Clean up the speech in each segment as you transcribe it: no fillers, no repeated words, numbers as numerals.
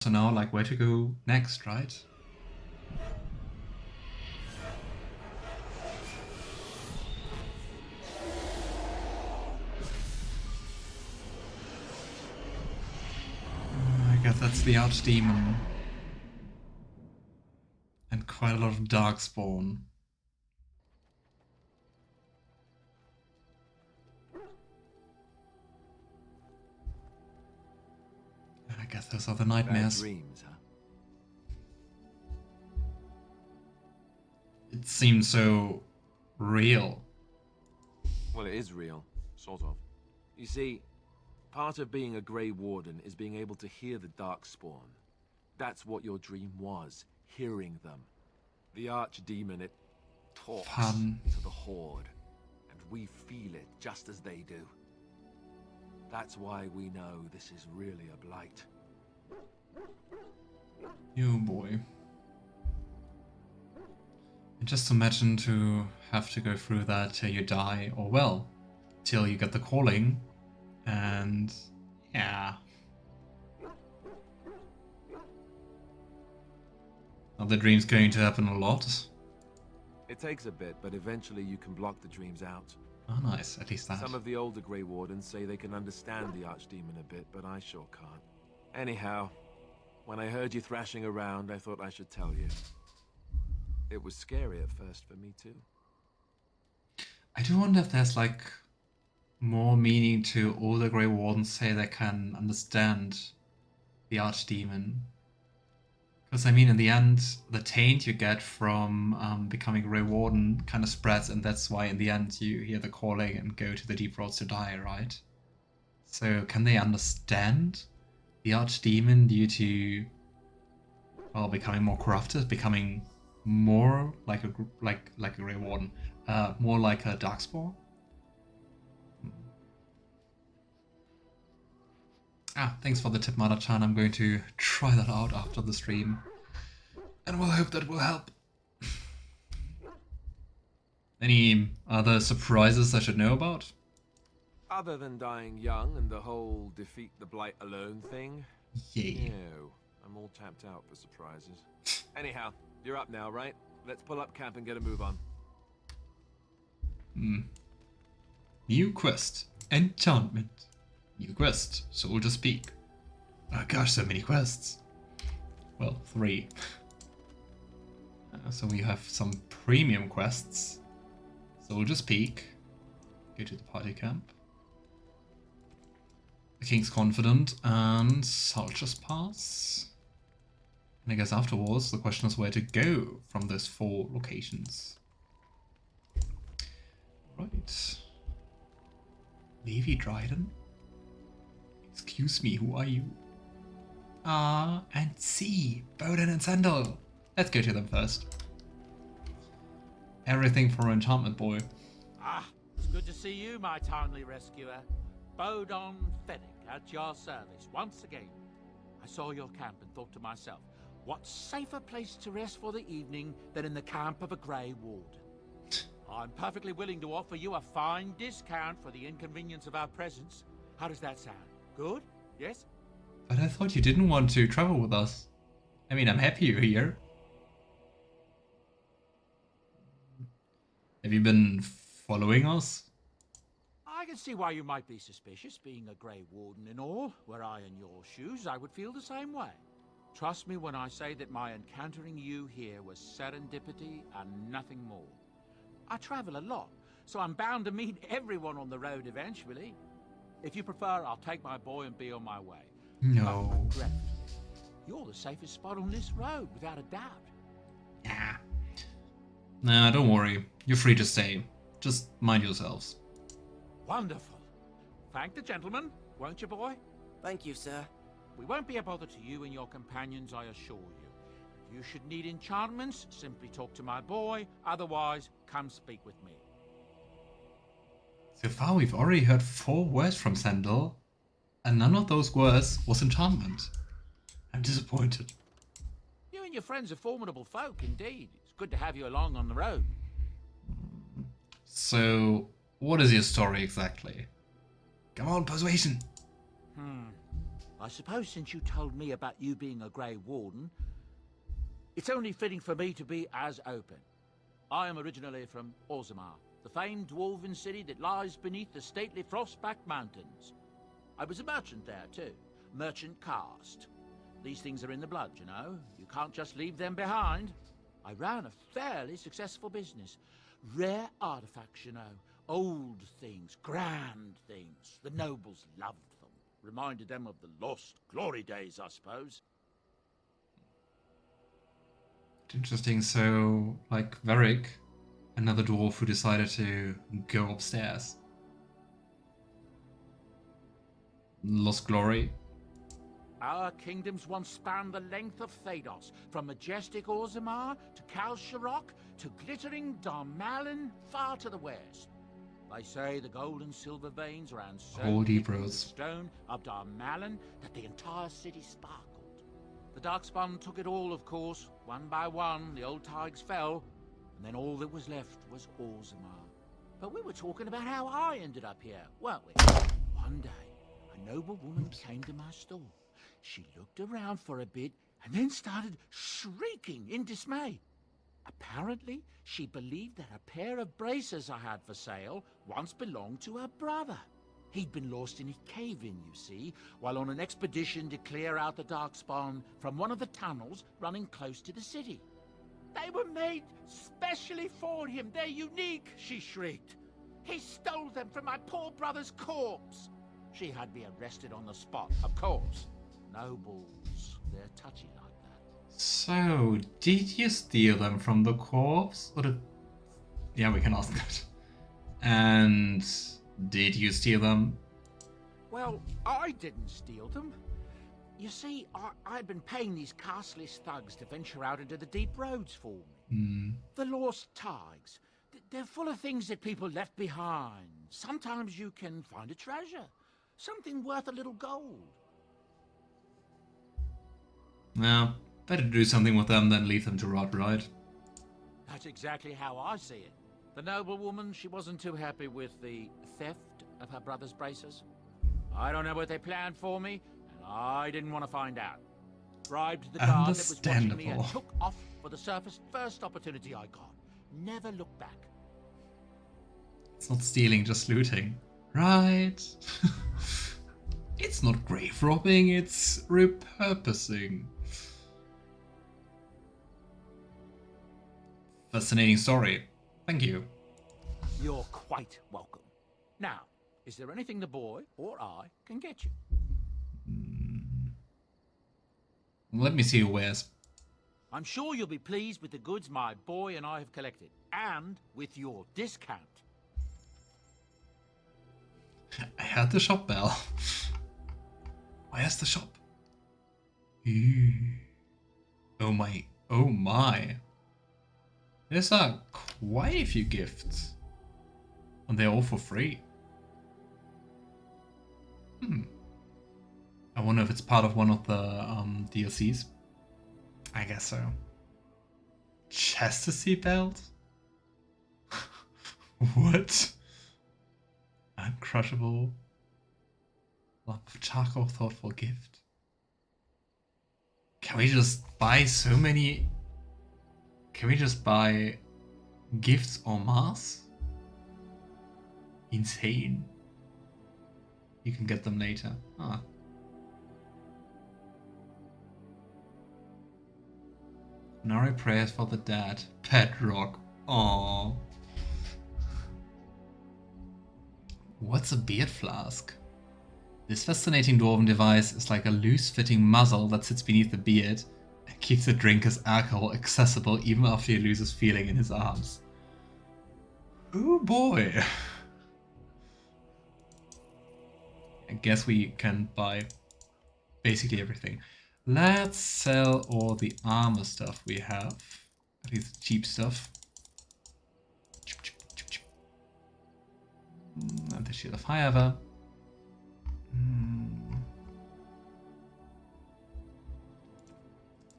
So now, like, where to go next, right? I guess that's the Archdemon. And quite a lot of Darkspawn. I guess those are the nightmares. Bad dreams, huh? It seems so real. Well, it is real, sort of. You see, part of being a Grey Warden is being able to hear the Darkspawn. That's what your dream was, hearing them. The Archdemon, it talks to the Horde, and we feel it just as they do. That's why we know this is really a blight. Oh boy. And just imagine to have to go through that till you die, or well, till you get the calling, and yeah. Are the dreams going to happen a lot? It takes a bit, but eventually you can block the dreams out. Oh nice, at least that. Some of the older Grey Wardens say they can understand the Archdemon a bit, but I sure can't. Anyhow, when I heard you thrashing around, I thought I should tell you. It was scary at first for me too. I do wonder if there's like more meaning to all the Grey Wardens say they can understand the Archdemon. Because I mean, in the end, the taint you get from becoming Grey Warden kind of spreads, and that's why in the end you hear the calling and go to the deep roads to die, right? So can they understand the Archdemon due to, well, becoming more corrupted, becoming more like a Grey Warden, more like a Darkspawn? Ah, thanks for the tip, Mada-chan. I'm going to try that out after the stream. And we'll hope that will help. Any other surprises I should know about? Other than dying young and the whole defeat the Blight alone thing? Yay. No, I'm all tapped out for surprises. Anyhow, you're up now, right? Let's pull up camp and get a move on. New quest. Enchantment. New quest. Soldier Speak. Oh gosh, so many quests. Well, 3. So we have some premium quests. Soldier Speak. Go to the party camp. The King's Confidant and Soldier's Pass. And I guess afterwards the question is where to go from those 4 locations. Right. Levi Dryden? Excuse me, who are you? Ah, and C, Bowden and Sandal. Let's go to them first. Everything for Enchantment Boy. Ah, it's good to see you, my timely rescuer. Bowden Fennec at your service once again. I saw your camp and thought to myself, what safer place to rest for the evening than in the camp of a Grey Warden? I'm perfectly willing to offer you a fine discount for the inconvenience of our presence. How does that sound? Good? Yes? But I thought you didn't want to travel with us. I mean, I'm happy you're here. Have you been following us? I can see why you might be suspicious, being a Grey Warden and all. Were I in your shoes, I would feel the same way. Trust me when I say that my encountering you here was serendipity and nothing more. I travel a lot, so I'm bound to meet everyone on the road eventually. If you prefer, I'll take my boy and be on my way. No. But regretfully, you're the safest spot on this road, without a doubt. Yeah. Nah, don't worry. You're free to stay. Just mind yourselves. Wonderful. Thank the gentleman, won't you, boy? Thank you, sir. We won't be a bother to you and your companions, I assure you. If you should need enchantments, simply talk to my boy. Otherwise, come speak with me. So far, we've already heard 4 words from Sandal, and none of those words was enchantment. I'm disappointed. You and your friends are formidable folk, indeed. It's good to have you along on the road. So, what is your story exactly? Come on, persuasion. I suppose since you told me about you being a Grey Warden, it's only fitting for me to be as open. I am originally from Orzammer, the famed dwarven city that lies beneath the stately Frostback Mountains. I was a merchant there too, merchant caste. These things are in the blood, you know. You can't just leave them behind. I ran a fairly successful business. Rare artifacts, you know. Old things, grand things. The nobles loved them. Reminded them of the lost glory days, I suppose. Interesting. So, like Varric, another dwarf who decided to go upstairs. Lost glory. Our kingdoms once spanned the length of Thedas, from majestic Orzammer to Kal Sharok to glittering Darmalin far to the west. They say the gold and silver veins ran so Holy thick with the bros. stone of Darmalin that the entire city sparkled. The Darkspawn took it all, of course. One by one, the old tigers fell, and then all that was left was Orzammer. But we were talking about how I ended up here, weren't we? One day, a noble woman came to my store. She looked around for a bit and then started shrieking in dismay. Apparently, she believed that a pair of braces I had for sale once belonged to her brother. He'd been lost in a cave-in, you see, while on an expedition to clear out the Darkspawn from one of the tunnels running close to the city. They were made specially for him. They're unique, she shrieked. He stole them from my poor brother's corpse. She had me arrested on the spot, of course. Nobles, they're touchy like that. So, did you steal them from the corpse? Or did... Yeah, we can ask that. And did you steal them? Well, I didn't steal them. You see, I'd been paying these castless thugs to venture out into the deep roads for me. The lost tigers. They're full of things that people left behind. Sometimes you can find a treasure. Something worth a little gold. Now, better do something with them than leave them to rot, right? That's exactly how I see it. The noblewoman, she wasn't too happy with the theft of her brother's braces. I don't know what they planned for me, and I didn't want to find out. Bribed the guard that was watching me and took off for the surface first opportunity I got. Never looked back. It's not stealing, just looting. Right. It's not grave robbing, it's repurposing. Fascinating story. Thank you. You're quite welcome. Now, is there anything the boy or I can get you? Let me see your wares. I'm sure you'll be pleased with the goods my boy and I have collected, and with your discount. I heard the shop bell. Where's the shop? Ooh. Oh my, oh my. There's quite a few gifts. And they're all for free. I wonder if it's part of one of the DLCs. I guess so. Chastity belt? What? Uncrushable. Lump of charcoal, thoughtful gift. Can we just buy so many? Can we just buy gifts en masse? Insane. You can get them later. Ah. Qunari prayers for the dead. Pet rock. Aww. What's a beard flask? This fascinating dwarven device is like a loose-fitting muzzle that sits beneath the beard and keeps the drinker's alcohol accessible even after he loses feeling in his arms. Oh boy! I guess we can buy basically everything. Let's sell all the armor stuff we have. At least the cheap stuff. And the Shield of High Ever.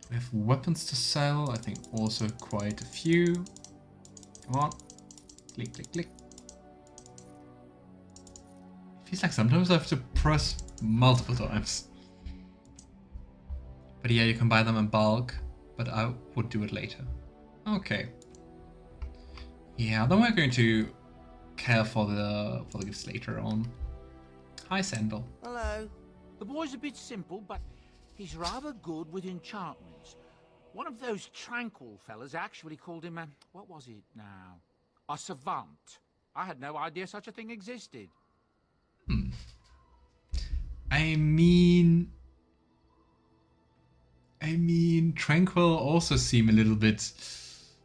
We have weapons to sell, I think also quite a few. Come on. Click, click, click. Feels like sometimes I have to press multiple times. But yeah, you can buy them in bulk, but I would do it later. Okay. Yeah, then we're going to care for the gifts later on. Hi, Sandal. Hello. The boy's a bit simple, but he's rather good with enchantments. One of those tranquil fellas actually called him a... what was it now? A savant. I had no idea such a thing existed. I mean, tranquil also seem a little bit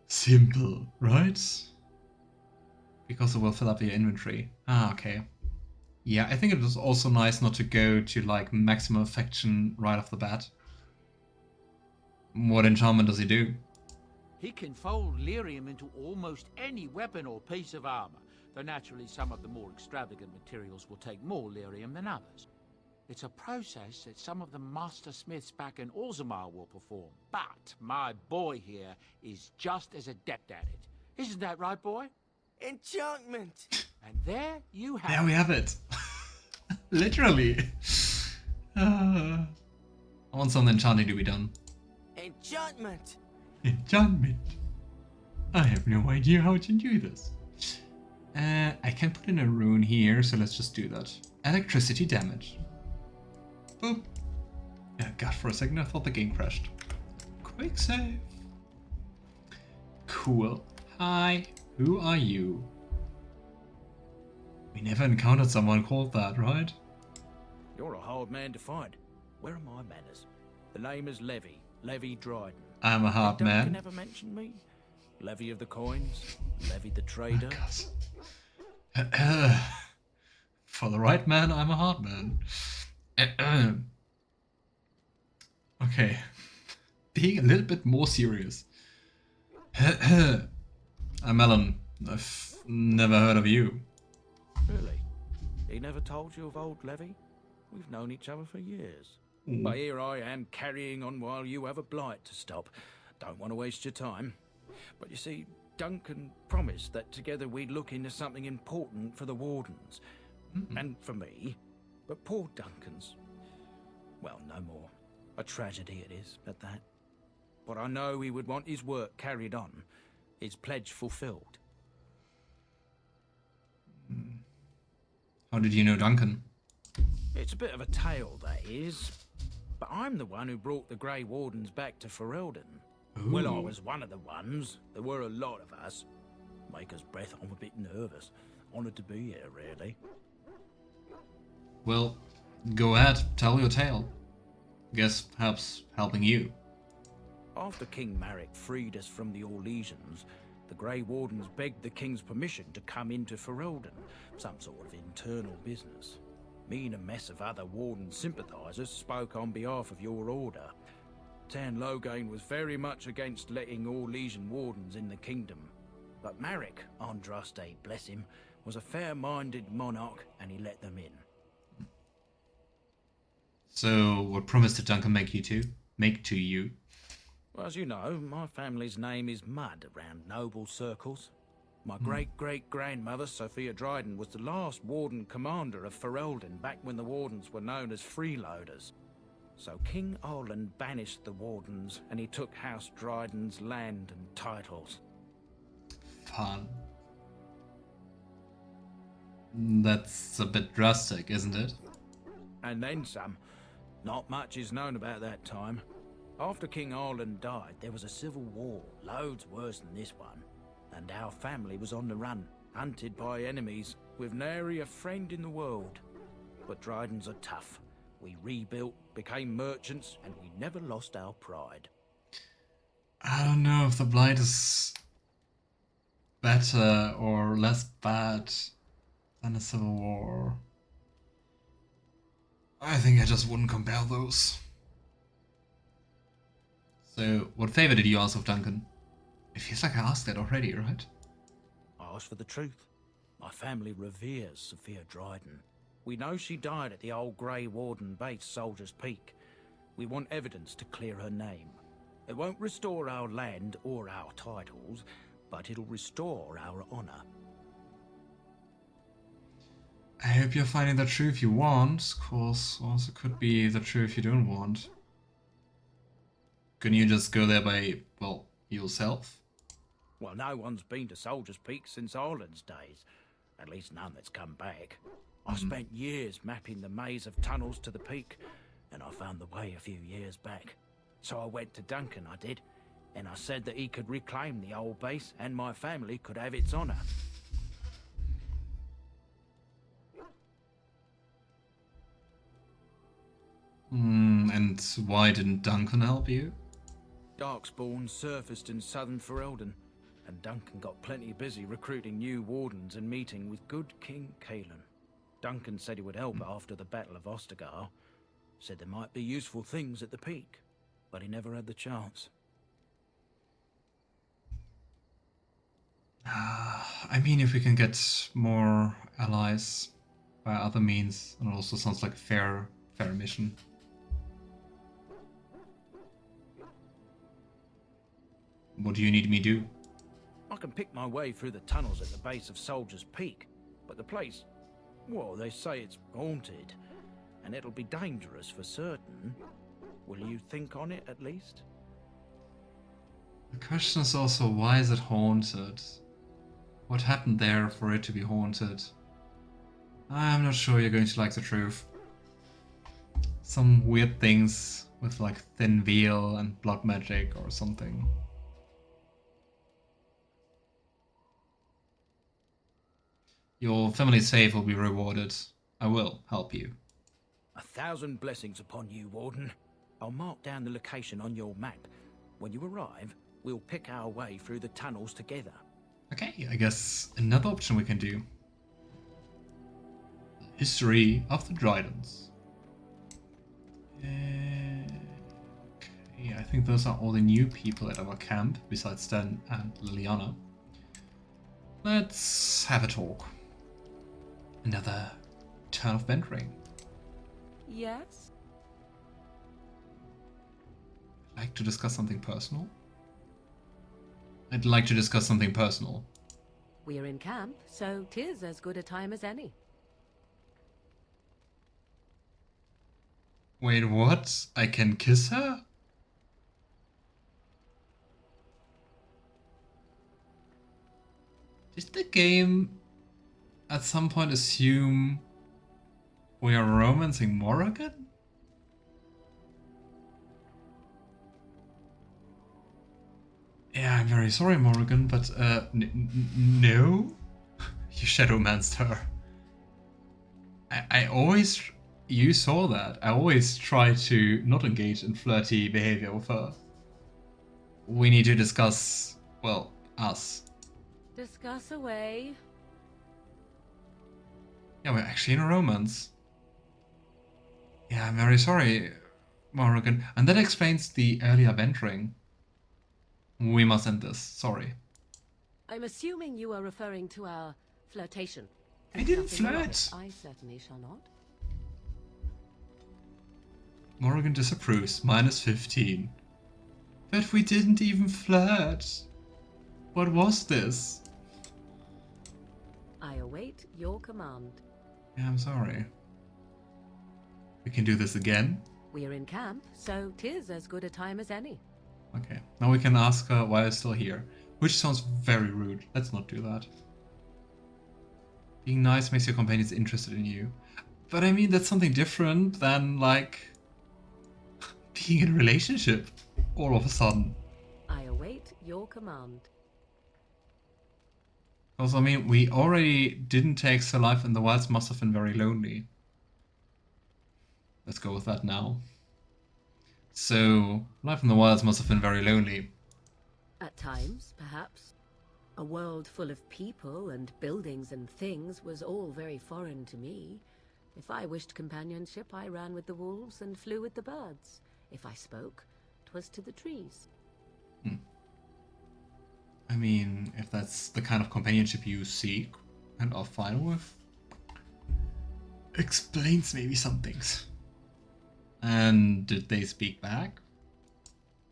simple, right? Because it will fill up your inventory. Ah, okay. Yeah, I think it was also nice not to go to like maximum affection right off the bat. What enchantment does he do? He can fold lyrium into almost any weapon or piece of armor, though naturally some of the more extravagant materials will take more lyrium than others. It's a process that some of the master smiths back in Orzammer will perform, but my boy here is just as adept at it. Isn't that right, boy? Enchantment! And there you have There we have it. Literally. I want some enchanting to be done. Enchantment! Enchantment. I have no idea how to do this. I can put in a rune here, so let's just do that. Electricity damage. Boop. Yeah, God, for a second I thought the game crashed. Quick save. Cool. Hi, who are you? We never encountered someone called that, right? You're a hard man to find. Where are my manners? The name is Levy Dryden. I'm a hard Did Duncan man. ever mention me? Levy of the coins, Levy the trader. For the right man, I'm a hard man. Okay. Being a little bit more serious. I'm Alan. I've never heard of you. Really? He never told you of old Levy? We've known each other for years. But here I am carrying on while you have a blight to stop. Don't want to waste your time. But you see, Duncan promised that together we'd look into something important for the Wardens. And for me. But poor Duncan's... well, no more. A tragedy it is, at that. But I know he would want his work carried on. His pledge fulfilled. How did you know Duncan? It's a bit of a tale, that is. But I'm the one who brought the Grey Wardens back to Ferelden. Well, I was one of the ones. There were a lot of us. Maker's breath, I'm a bit nervous. Honoured to be here, really. Well, go ahead, tell your tale. Guess helps helping you. After King Marek freed us from the Orlaisians, the Grey Wardens begged the King's permission to come into Ferelden, some sort of internal business. Me and a mess of other Warden sympathisers spoke on behalf of your order. Tan Loghain was very much against letting Orlaisian Wardens in the kingdom. But Marek, Andraste, bless him, was a fair-minded monarch and he let them in. So, what promise did Duncan make to you? Well, as you know, my family's name is mud around noble circles. My great-great-grandmother, Sophia Dryden, was the last Warden commander of Ferelden back when the Wardens were known as freeloaders. So King Olin banished the Wardens and he took House Dryden's land and titles. Fun. That's a bit drastic, isn't it? And then some. Not much is known about that time. After King Olin died, there was a civil war, loads worse than this one. And our family was on the run, hunted by enemies, with nary a friend in the world. But Drydens are tough. We rebuilt, became merchants, and we never lost our pride. I don't know if the Blight is better or less bad than a civil war. I think I just wouldn't compare those. So, what favor did you ask of Duncan? It feels like I asked that already, right? I asked for the truth. My family reveres Sophia Dryden. We know she died at the old Grey Warden base Soldier's Peak. We want evidence to clear her name. It won't restore our land or our titles, but it'll restore our honor. I hope you're finding the truth you want. Of course, also could be the truth you don't want. Couldn't you just go there by, well, yourself? Well, no one's been to Soldier's Peak since Ireland's days. At least none that's come back. I spent years mapping the maze of tunnels to the peak, and I found the way a few years back. So I went to Duncan, I did, and I said that he could reclaim the old base and my family could have its honour. And why didn't Duncan help you? Darkspawn surfaced in southern Ferelden, and Duncan got plenty busy recruiting new wardens and meeting with good King Cousland. Duncan said he would help after the Battle of Ostagar. Said there might be useful things at the peak, but he never had the chance. I mean, if we can get more allies by other means, and it also sounds like a fair mission. What do you need me to do? I can pick my way through the tunnels at the base of Soldier's Peak, but the place, well, they say it's haunted, and it'll be dangerous for certain. Will you think on it at least? The question is also, why is it haunted? What happened there for it to be haunted? I'm not sure you're going to like the truth. Some weird things with like thin veil and blood magic or something. Your family's faith will be rewarded. I will help you. 1,000 blessings upon you, Warden. I'll mark down the location on your map. When you arrive, we'll pick our way through the tunnels together. Okay, I guess another option we can do. History of the Drylands. Okay, I think those are all the new people at our camp, besides Sten and Leliana. Let's have a talk. Another turn of mentoring. Yes? I'd like to discuss something personal. We're in camp, so 'tis as good a time as any. Wait, what? I can kiss her? Did the game at some point assume we are romancing Morrigan? Yeah, I'm very sorry, Morrigan, but no? You shadowmanced her. I always... You saw that. I always try to not engage in flirty behavior with her. We need to discuss, well, us. Discuss away. Yeah, we're actually in a romance. Yeah, I'm very sorry, Morrigan. And that explains the earlier venturing. We must end this. Sorry. I'm assuming you are referring to our flirtation. I didn't Think nothing of flirt. it. I certainly shall not. Morrigan disapproves. -15. But we didn't even flirt. What was this? I await your command. Yeah, I'm sorry. We can do this again. We're in camp, so 'tis as good a time as any. Okay. Now we can ask her why I'm still here. Which sounds very rude. Let's not do that. Being nice makes your companions interested in you. But I mean, that's something different than, like, being in a relationship all of a sudden. I await your command. Because, I mean, we already didn't take so life in the wilds must have been very lonely. Let's go with that now. So, life in the wilds must have been very lonely. At times, perhaps. A world full of people and buildings and things was all very foreign to me. If I wished companionship, I ran with the wolves and flew with the birds. If I spoke, 'twas to the trees. I mean, if that's the kind of companionship you seek and are fine with, explains maybe some things. And did they speak back?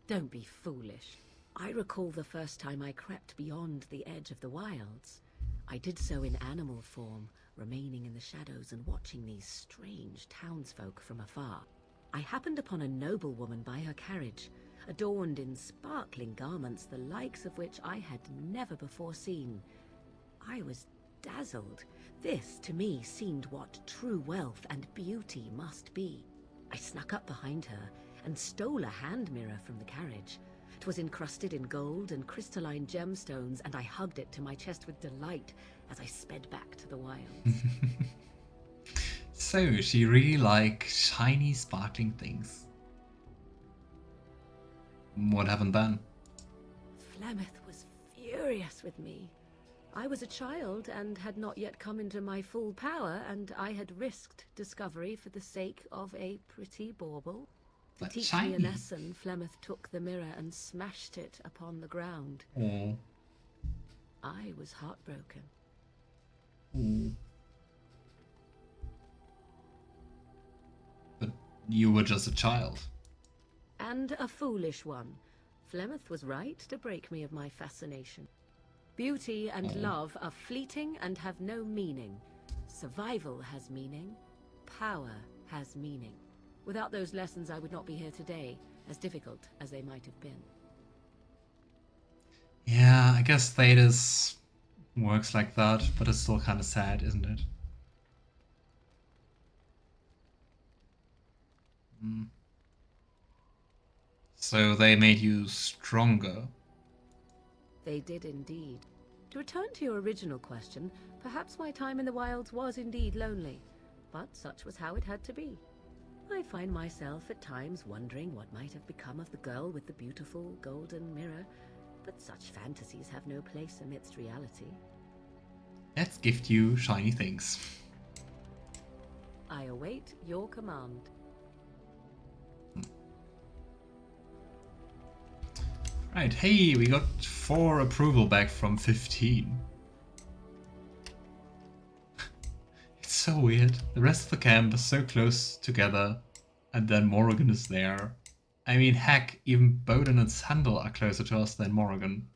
Don't be foolish. I recall the first time I crept beyond the edge of the wilds. I did so in animal form, remaining in the shadows and watching these strange townsfolk from afar. I happened upon a noblewoman by her carriage. adorned in sparkling garments, the likes of which I had never before seen. I was dazzled. This, to me, seemed what true wealth and beauty must be. I snuck up behind her and stole a hand mirror from the carriage. 'Twas encrusted in gold and crystalline gemstones, and I hugged it to my chest with delight as I sped back to the wilds. So, she really likes shiny, sparkling things. What happened then? Flemeth was furious with me. I was a child and had not yet come into my full power, and I had risked discovery for the sake of a pretty bauble. To But teach shiny. me a lesson, Flemeth took the mirror and smashed it upon the ground. Oh. I was heartbroken. Oh. But you were just a child. And a foolish one. Flemeth was right to break me of my fascination. Beauty and love are fleeting and have no meaning. Survival has meaning. Power has meaning. Without those lessons, I would not be here today, as difficult as they might have been. Yeah, I guess Thedas works like that, but it's still kind of sad, isn't it? So they made you stronger. They did indeed. To return to your original question, perhaps my time in the wilds was indeed lonely, but such was how it had to be. I find myself at times wondering what might have become of the girl with the beautiful golden mirror, but such fantasies have no place amidst reality. Let's gift you shiny things. I await your command. Right, hey, we got 4 approval back from 15. It's so weird. The rest of the camp is so close together, and then Morrigan is there. I mean, heck, even Bowden and Sandal are closer to us than Morrigan.